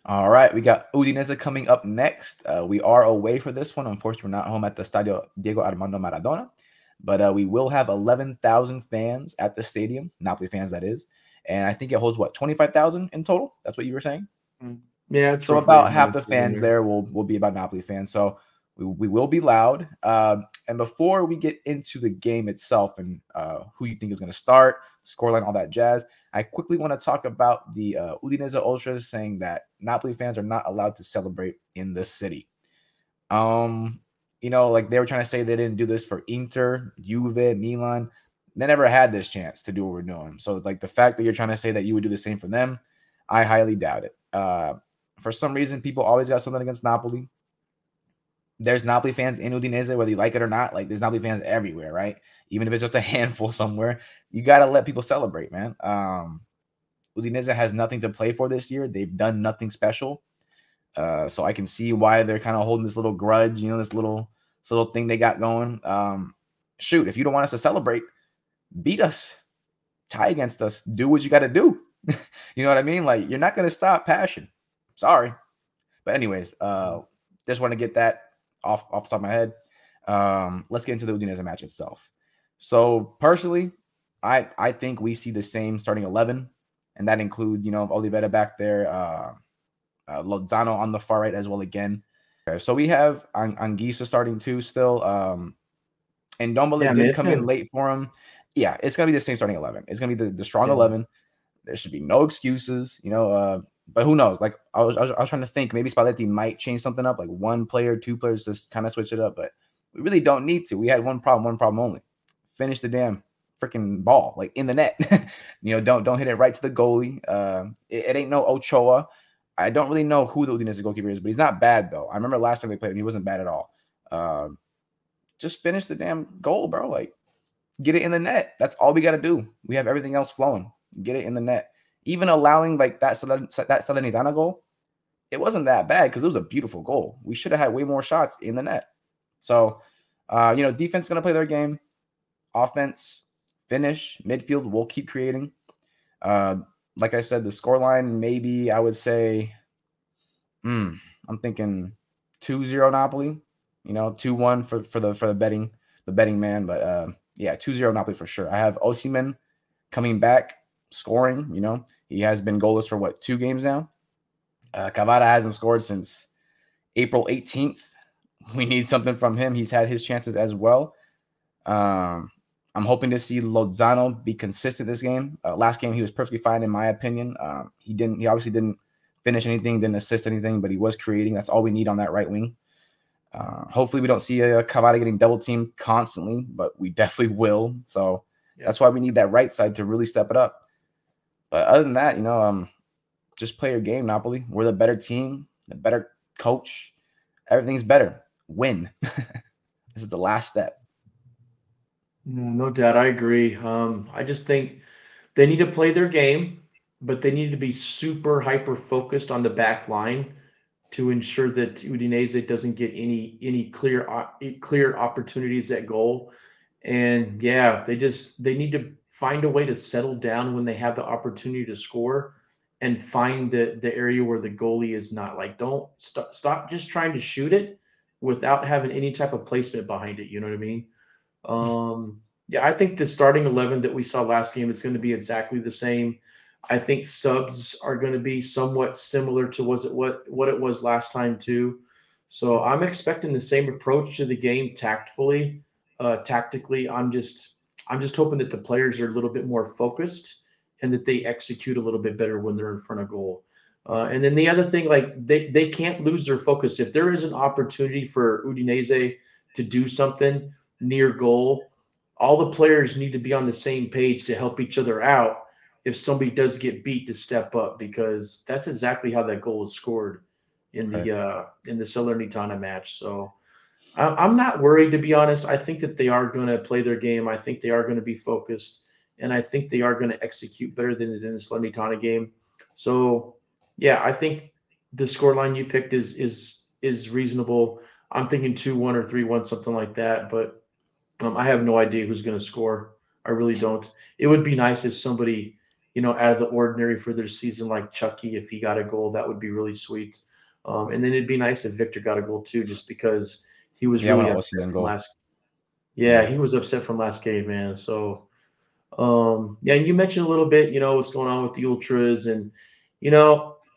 All right, we got Udinese coming up next. We are away for this one. Unfortunately, we're not home at the Stadio Diego Armando Maradona, but we will have 11,000 fans at the stadium, Napoli fans, that is. And I think it holds, what, 25,000 in total? That's what you were saying? Mm. Yeah, it's So roughly about half about the in fans there. there will be about Napoli fans. So we will be loud. And before we get into the game itself and who you think is going to start, scoreline, all that jazz, I quickly want to talk about the Udinese Ultras saying that Napoli fans are not allowed to celebrate in the city. Um, like they were trying to say they didn't do this for Inter, Juve, Milan. They never had this chance to do what we're doing. So, like the fact that you're trying to say that you would do the same for them, I highly doubt it. For some reason, people always got something against Napoli. There's Napoli fans in Udinese, whether you like it or not. Like there's Napoli fans everywhere, right? Even if it's just a handful somewhere, you got to let people celebrate, man. Udinese has nothing to play for this year. They've done nothing special. So I can see why they're kind of holding this little grudge, this little thing they got going. Shoot, if you don't want us to celebrate, beat us, tie against us, do what you got to do. You know what I mean? Like you're not going to stop passion. Sorry, but anyways, just want to get that off the top of my head. Let's get into the Udinese match itself. So personally, I think we see the same starting 11, and that includes Oliveira back there. Lozano on the far right as well again. Okay, so we have Anguissa starting too still. And Yeah, Dombele I mean, did it's come in him. late for him. Yeah, it's gonna be the same starting 11. It's gonna be the strong Yeah. 11. There should be no excuses, but who knows? Like I was trying to think maybe Spalletti might change something up, like one player, two players, just kind of switch it up. But we really don't need to. We had one problem only: finish the damn freaking ball like in the net. Don't hit it right to the goalie. It ain't no Ochoa. I don't really know who the Udinese goalkeeper is, but he's not bad though. I remember last time they played him, he wasn't bad at all. Just finish the damn goal, bro. Like get it in the net. That's all we got to do. We have everything else flowing. Get it in the net. Even allowing like that Salernitana goal, it wasn't that bad because it was a beautiful goal. We should have had way more shots in the net. So, defense is going to play their game. Offense, finish, midfield, we'll keep creating. Uh, like I said, the scoreline, maybe I would say, I'm thinking 2-0 Napoli, 2-1 for the betting man. But yeah, 2-0 Napoli for sure. I have Osimhen coming back, scoring. He has been goalless for what, 2 games now. Cavada hasn't scored since April 18th. We need something from him. He's had his chances as well. I'm hoping to see Lozano be consistent this game. Last game he was perfectly fine in my opinion. He obviously didn't finish anything, didn't assist anything, but he was creating. That's all we need on that right wing. Hopefully we don't see Cavada getting double teamed constantly, but we definitely will. So Yeah. that's why we need that right side to really step it up. But other than that, just play your game, Napoli. We're the better team, the better coach. Everything's better. Win. This is the last step. No doubt, I agree. I just think they need to play their game, but they need to be super hyper focused on the back line to ensure that Udinese doesn't get any clear opportunities at goal. And yeah, they need to find a way to settle down when they have the opportunity to score and find the area where the goalie is not. Like don't stop just trying to shoot it without having any type of placement behind it. You know what I mean? Yeah, I think the starting 11 that we saw last game is going to be exactly the same. I think subs are going to be somewhat similar to what it was last time too. So I'm expecting the same approach to the game tactically. I'm just hoping that the players are a little bit more focused and that they execute a little bit better when they're in front of goal. And then the other thing, like they can't lose their focus. If there is an opportunity for Udinese to do something near goal, all the players need to be on the same page to help each other out if somebody does get beat to step up, because that's exactly how that goal was scored Okay. in the Salernitana match. So I'm not worried, to be honest. I think that they are going to play their game. I think they are going to be focused, and I think they are going to execute better than they did in the Salernitana game. So yeah, I think the scoreline you picked is reasonable. I'm thinking 2-1 or 3-1, something like that. But I have no idea who's going to score. I really don't. It would be nice if somebody, out of the ordinary for their season, like Chucky. If he got a goal, that would be really sweet. And then it'd be nice if Victor got a goal too, just because he was Yeah, I want really to also see upset them from go. last. Yeah, Yeah. he was upset from last game, man. So yeah, and you mentioned a little bit, what's going on with the ultras, and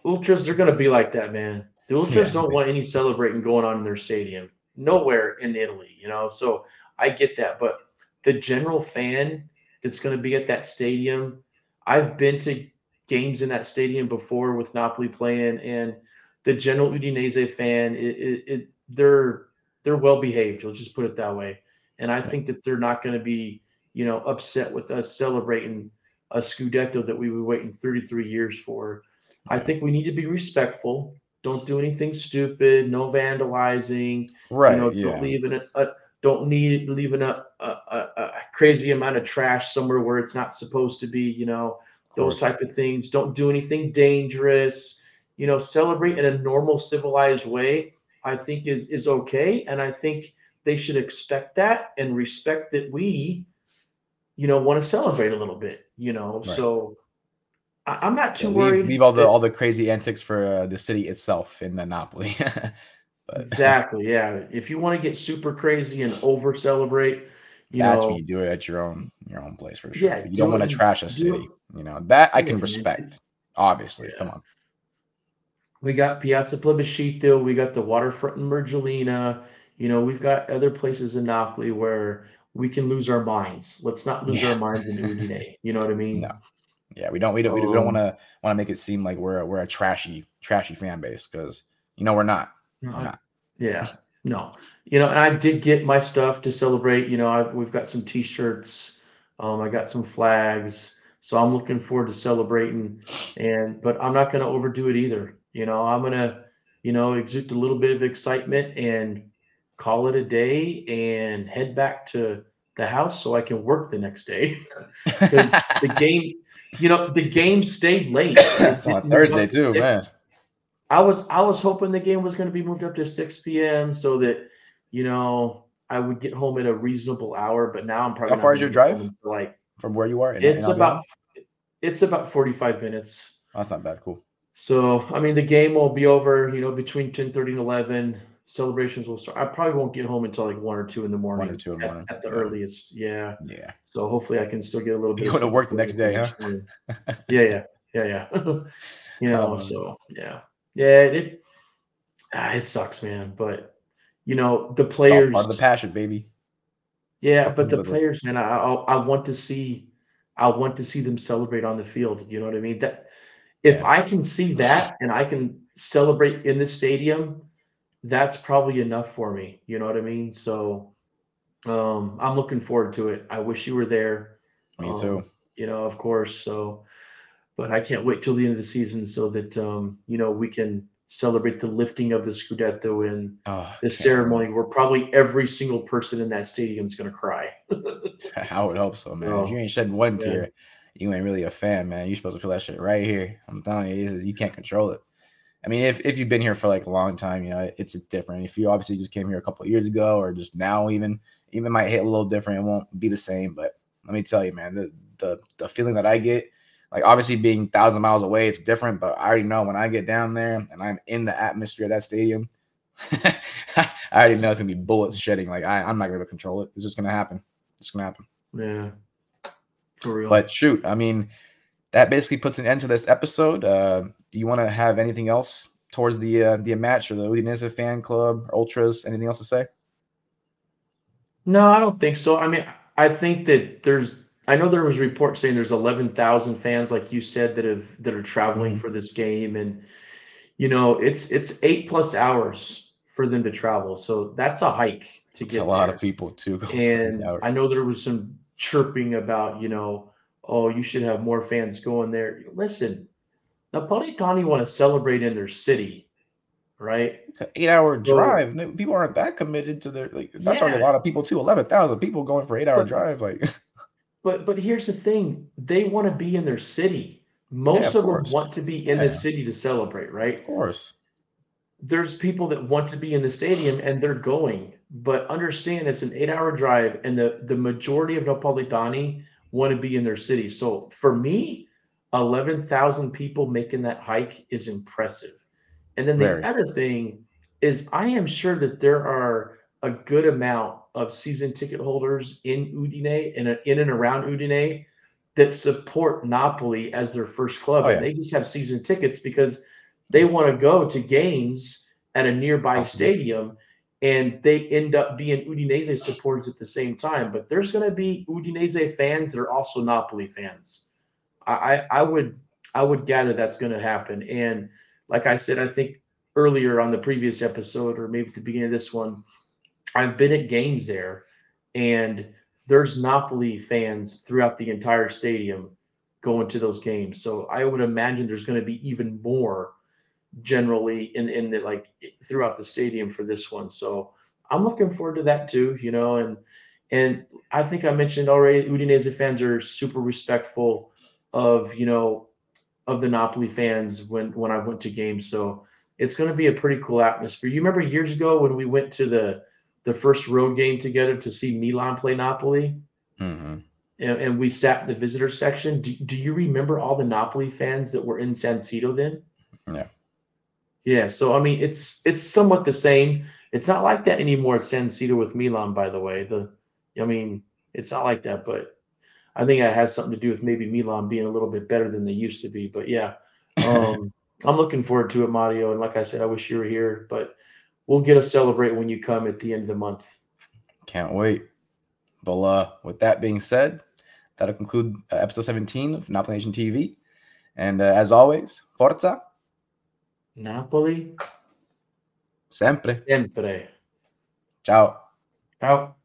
ultras they're going to be like that, man. The ultras Yeah. don't want any celebrating going on in their stadium, nowhere in Italy, So I get that, but the general fan that's going to be at that stadium, I've been to games in that stadium before with Napoli playing, and the general Udinese fan, they're well behaved. Let's just put it that way, and I Yeah. think that they're not going to be upset with us celebrating a Scudetto that we were waiting 33 years for. I Yeah. think we need to be respectful. Don't do anything stupid. No vandalizing. Right. Don't Yeah. leave in don't need leaving a crazy amount of trash somewhere where it's not supposed to be. Of Those course. type of things. Don't do anything dangerous. Celebrate in a normal, civilized way. I think is okay, and I think they should expect that and respect that we want to celebrate a little bit. Right. So I'm not Yeah. too Leave worried all the that crazy antics for the city itself in Napoli. But exactly. Yeah. If you want to get super crazy and over celebrate, you that's when know, you do it at your own place for sure. yeah, But you don't do want it to and trash a do it. city. That I Yeah, can man. respect. Obviously, come Yeah. on. We got Piazza Plebiscito. We got the waterfront in Mergellina. We've got other places in Napoli where we can lose our minds. Let's not lose our Yeah. minds in Udine. You know what I No. mean? Yeah. We don't want Um, to make it seem like we're a trashy fan base because we're not. No, We're not. yeah, no, and I did get my stuff to celebrate. We've got some T-shirts, I got some flags, so I'm looking forward to celebrating. But I'm not going to overdo it either. I'm gonna, exude a little bit of excitement and call it a day and head back to the house so I can work the next day because the game stayed late. It It's on a didn't move Thursday up to too, man. 6. I was hoping the game was going to be moved up to 6 p.m. so that I would get home at a reasonable hour. But now I'm probably How not far is going to your get home drive until like from where you are in it's about Albion? it's about 45 minutes. Oh, that's not bad. Cool. So I mean the game will be over between 10:30 and 11. Celebrations will start. I probably won't get home until like 1 or 2 in the One or morning two in the at, morning. at the Yeah. earliest. Yeah. Yeah. So hopefully I can still get a little bit You of go to sleep work the before next day, huh? anything. Yeah, yeah, yeah, yeah. Oh, So yeah, yeah. It sucks, man. But the it's all part of the players, passion, baby. That's yeah, what but comes the with it. players, man, I want to see them celebrate on the field. You know what I mean? That if Yeah. I can see that and I can celebrate in the stadium, that's probably enough for me. You know what I mean? So I'm looking forward to it. I wish you were there. Me too. Of course. So but I can't wait till the end of the season so that we can celebrate the lifting of the Scudetto and Oh, the can't wait. ceremony where probably every single person in that stadium is going to cry. I would hope so, man. If you So, ain't shedding one yeah, tear, you ain't really a fan, man. You're supposed to feel that shit right here. I'm telling you, you can't control it. I mean, if you've been here for like a long time, it's different. If you obviously just came here a couple of years ago or just now, even might hit a little different. It won't be the same. But let me tell you, man, the feeling that I get, like obviously being 1,000 miles away, it's different. But I already know when I get down there and I'm in the atmosphere of that stadium, I already know it's gonna be bullets shedding. Like I'm not gonna control it. It's just gonna happen. It's gonna happen. yeah, for real. But shoot, I mean, that basically puts an end to this episode. Do you want to have anything else towards the match or the Udinese fan club, ultras? Anything else to say? No, I don't think so. I mean, I think that I know there was reports saying there's 11,000 fans, like you said, that are traveling Mhm. for this game, and it's 8+ hours for them to travel, so that's a hike to It's a get lot of there. people too going for eight And I hours. know there was some chirping about, oh, you should have more fans going there. Listen, Napolitani want to celebrate in their city, right? It's an 8 hour So, drive. People aren't that committed to their like. That's already a yeah, lot of people too. 11,000 people going for 8 hour but drive. Like, but here's the thing: they want to be in their city. yeah, Most of of them course. want to be in the Yeah, city to celebrate, of right? course. There's people that want to be in the stadium and they're going, but understand it's an 8-hour drive, and the majority of Napolitani want to be in their city. So for me, 11,000 people making that hike is impressive. And then the Very. other thing is I am sure that there are a good amount of season ticket holders in Udine and in and around Udine that support Napoli as their first club, Oh and yeah. they just have season tickets because they want to go to games at a nearby Possibly. stadium, and they end up being Udinese supporters at the same time. But there's going to be Udinese fans that are also Napoli fans. I would gather that's going to happen. And like I said, I think earlier on the previous episode, or maybe at the beginning of this one, I've been at games there, and there's Napoli fans throughout the entire stadium going to those games. So I would imagine there's going to be even more generally in the like throughout the stadium for this one. So I'm looking forward to that too, and I think I mentioned already Udinese fans are super respectful of, of the Napoli fans when I went to games. So it's going to be a pretty cool atmosphere. You remember years ago when we went to the first road game together to see Milan play Napoli? Mm-hmm. And we sat in the visitor section. Do you remember all the Napoli fans that were in San Siro then? Yeah. Yeah, so I mean, it's somewhat the same. It's not like that anymore at San Siro with Milan, by the way. I mean, it's not like that, but I think it has something to do with maybe Milan being a little bit better than they used to be. But yeah, um, I'm looking forward to it, Mario. And like I said, I wish you were here, but we'll get to celebrate when you come at the end of the month. Can't wait. But with that being said, that'll conclude episode 17 of Napoli Nation TV. And as always, Forza. Napoli, Sempre. sempre. Ciao. Ciao.